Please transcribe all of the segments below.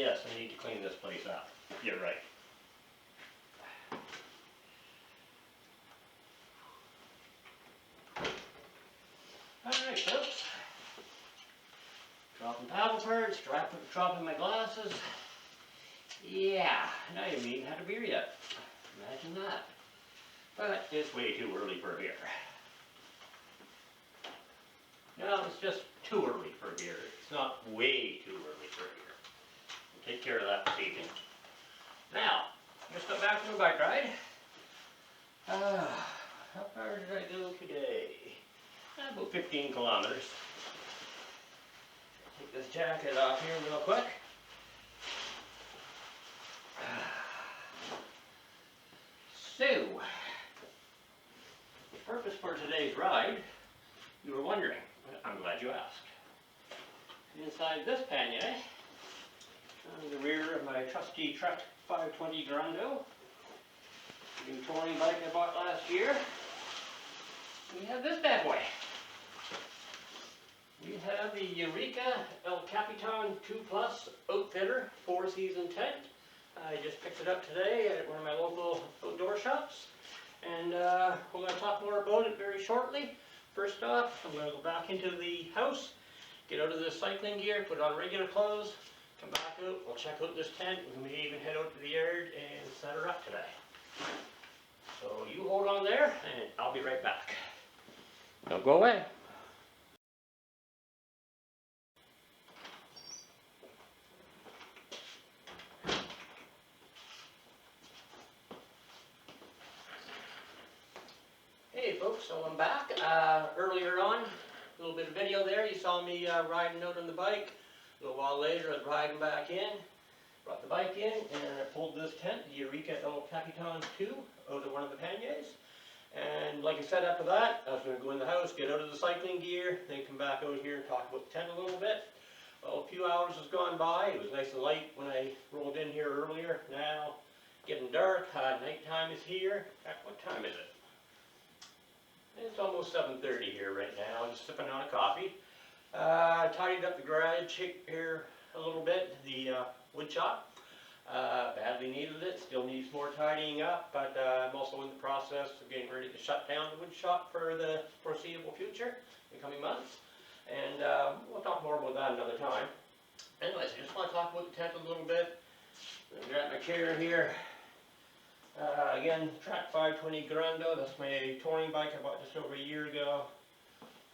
yes, I need to clean this place up. You're right. Alright folks, dropping paddle parts, dropping my glasses. Yeah, now you haven't even had a beer yet. Imagine that. But it's way too early for a beer. No, it's just too early for a beer. It's not way too early for a beer. We'll take care of that this evening. Now, just got back from a bike ride. How far did I go today? About 15 kilometers. Take this jacket off here real quick. So, the purpose for today's ride, you were wondering. I'm glad you asked. Inside this pannier, on the rear of my trusty Trek 520 Grando, new touring bike I bought last year, we have this bad boy. We have the Eureka El Capitan 2 Plus Outfitter 4-season tent. I just picked it up today at one of my local outdoor shops, and we're going to talk more about it very shortly. First off, I'm going to go back into the house, get out of this cycling gear, put on regular clothes, come back out, we'll check out this tent, we may even head out to the yard and set her up today. So you hold on there, and I'll be right back. Don't go away. Hey folks, so I'm back. Earlier on, a little bit of video there, you saw me riding out on the bike. A little while later, I was riding back in, brought the bike in, and I pulled this tent, the Eureka El Capitan 2, out of one of the panniers. And like I said, after that, I was going to go in the house, get out of the cycling gear, then come back out here and talk about the tent a little bit. Well, a few hours has gone by. It was nice and light when I rolled in here earlier. Now, getting dark, nighttime is here. In fact, what time is it? It's almost 7:30 here right now, just sipping on a coffee. I tidied up the garage here a little bit, the wood shop. Badly needed it, still needs more tidying up, but I'm also in the process of getting ready to shut down the wood shop for the foreseeable future, in the coming months. And we'll talk more about that another time. Anyways, I just want to talk about the tent a little bit. I've got my chair here. Again, Trek 520 Grando, that's my touring bike I bought just over a year ago.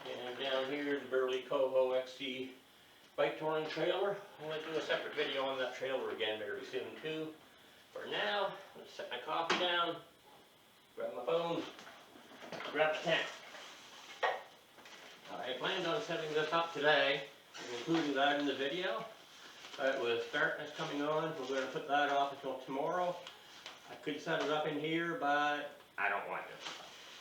And down here, the Burley Coho XC bike touring trailer. I'm going to do a separate video on that trailer again very soon too. For now, let's set my coffee down, grab my phone, grab the tent. I planned on setting this up today, and including that in the video, but with darkness coming on, we're going to put that off until tomorrow. I could set it up in here, but I don't want to.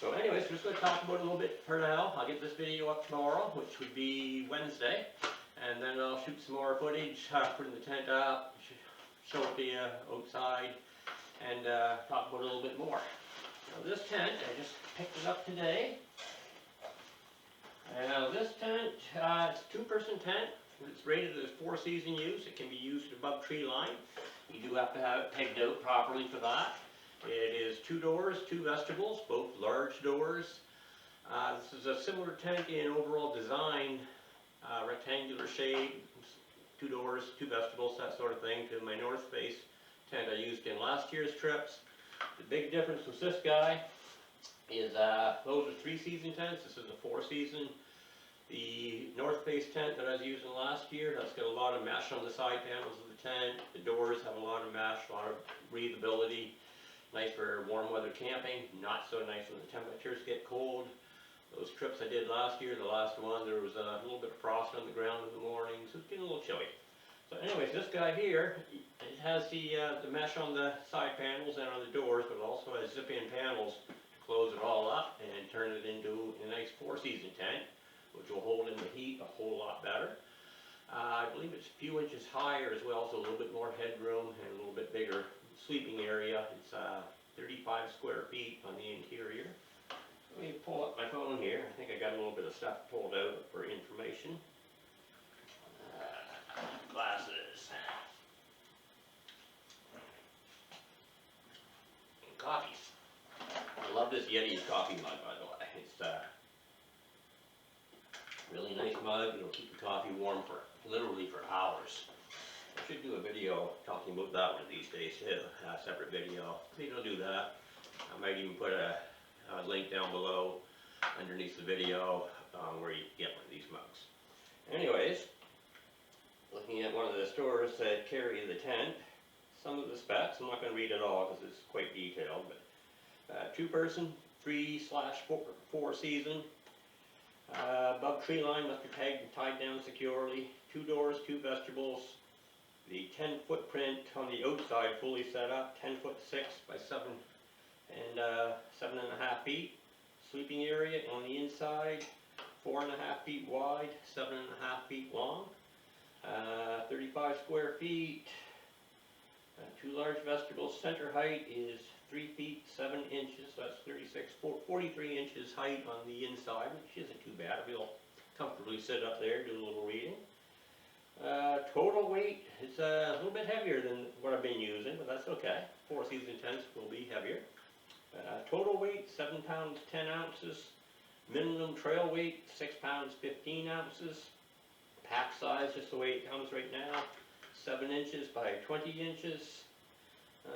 So anyways, we're just going to talk about it a little bit for now. I'll get this video up tomorrow, which would be Wednesday. And then I'll shoot some more footage, putting the tent up, show it to you outside, and talk about it a little bit more. Now this tent, I just picked it up today. Now this tent, it's a 2-person tent. It's rated as 4-season use. It can be used above tree line. You do have to have it pegged out properly for that. It is 2 doors, 2 vestibules, both large doors. This is a similar tent in overall design, rectangular shape, 2 doors, 2 vestibules, that sort of thing, to my North Face tent I used in last year's trips. The big difference with this guy is those are 3-season tents. This is a 4-season. The North Face tent that I was using last year, that's got a lot of mesh on the side panels of the tent. The doors have a lot of mesh, a lot of breathability. Nice for warm weather camping, not so nice when the temperatures get cold. Those trips I did last year, the last one, there was a little bit of frost on the ground in the morning, so it's getting a little chilly. So anyways, this guy here, it has the mesh on the side panels and on the doors, but it also has zip-in panels to close it all up and turn it into a nice 4-season tent, which will hold in the heat a whole lot better. I believe it's a few inches higher as well, so a little bit more headroom and a little bit bigger sleeping area. It's 35 square feet on the interior. Let me pull up my phone here. I think I got a little bit of stuff pulled out for information. Glasses. coffees. I love this Yeti Coffee Mug, by the way. It's a really nice mug. It'll keep the coffee warm for literally for hours. I should do a video talking about that one of these days too, a separate video. Maybe I'll do that. I might even put a link down below underneath the video where you can get one of these mugs. Anyways, looking at one of the stores that carry the tent, some of the specs, I'm not going to read it all because it's quite detailed, but 2-person, 3/4 season, above tree line must be pegged and tied down securely, 2 doors, 2 vegetables, the 10 footprint on the outside fully set up, 10'6" by 7 and 7.5 feet. Sleeping area on the inside, 4.5 feet wide, 7.5 feet long, 35 square feet. 2 large vegetables. Center height is 3 feet 7 inches. So that's 43 inches height on the inside, which isn't too bad. I'll comfortably sit up there, do a little reading. Total weight is a little bit heavier than what I've been using, but that's okay. 4-season tents will be heavier. Total weight 7 pounds 10 ounces. Minimum trail weight 6 pounds 15 ounces. Pack size, just the way it comes right now, 7 inches by 20 inches.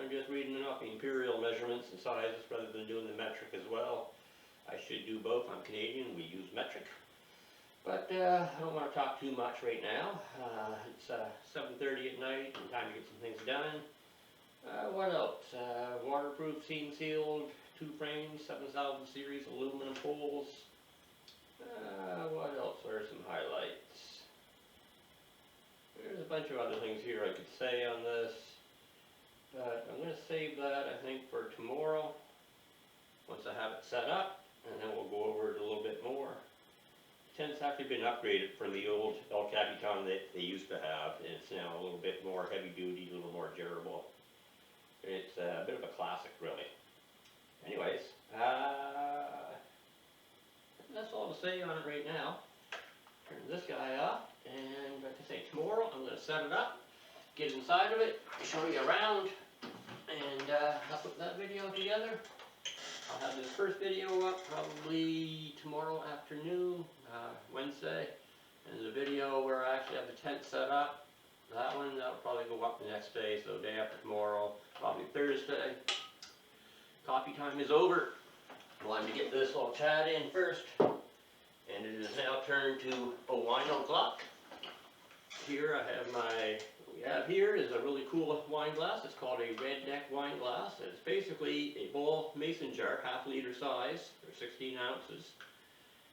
I'm just reading off the imperial measurements and sizes rather than doing the metric as well. I should do both. I'm Canadian, we use metric. But I don't want to talk too much right now. It's 7:30 at night and time to get some things done. What else? Waterproof, seam sealed, 2 frames, 7000 series aluminum poles. What else are some highlights? There's a bunch of other things here I could say on this, but I'm going to save that, I think, for tomorrow, once I have it set up, and then we'll go over it a little bit more. The tent's actually been upgraded from the old El Capitan that they used to have, and it's now a little bit more heavy duty, a little more durable. It's a bit of a classic, really. Anyways, that's all to say on it right now. Turn this guy off, and like I say, tomorrow I'm going to set it up, get inside of it, show you around, and I'll put that video together. I'll have this first video up probably tomorrow afternoon, Wednesday, and the video where I actually have the tent set up, that'll probably go up the next day, so day after tomorrow, probably Thursday. Coffee time is over. I wanted to get this little chat in first, and it is now turned to a wine o'clock. Here I have what we have here is a really cool wine glass. It's called a Redneck wine glass. It's basically a bowl mason jar, 1/2 liter size, or 16 ounces.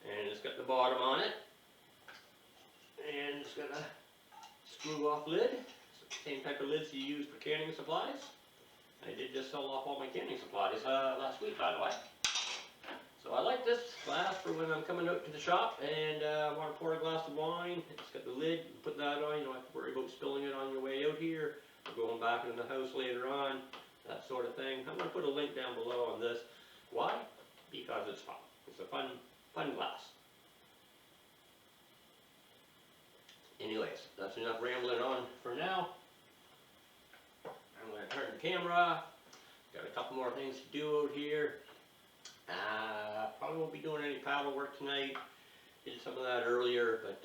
And it's got the bottom on it. And it's got a screw off lid. It's the same type of lids you use for canning supplies. I did just sell off all my canning supplies last week, by the way. So I like this glass for when I'm coming out to the shop and I want to pour a glass of wine. It's got the lid, you put that on, you don't have to worry about spilling it on your way out here, or going back into the house later on, that sort of thing. I'm going to put a link down below on this. Why? Because it's fun. It's a fun glass. Anyways, that's enough rambling on for now. I'm going to turn the camera off. Got a couple more things to do out here. Probably won't be doing any paddle work tonight. Did some of that earlier, but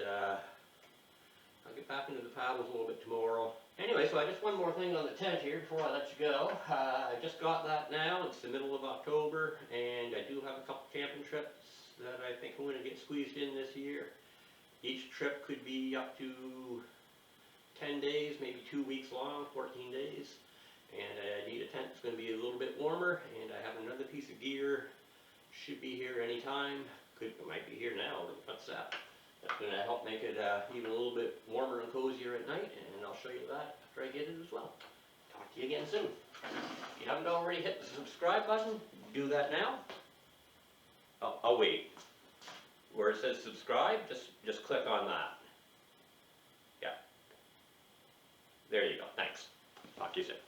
I'll get back into the paddles a little bit tomorrow. Anyway, so just one more thing on the tent here before I let you go. I just got that now. It's the middle of October, and I do have a couple camping trips that I think I'm going to get squeezed in this year. Each trip could be up to 10 days, maybe 2 weeks long, 14 days. And I need a tent that's going to be a little bit warmer, and I have another piece of gear, should be here anytime, it might be here now, what's that? That's going to help make it even a little bit warmer and cozier at night, and I'll show you that after I get it as well. Talk to you again soon. If you haven't already hit the subscribe button, do that now. I'll wait. Where it says subscribe, just click on that. Yeah. There you go, thanks. Talk to you soon.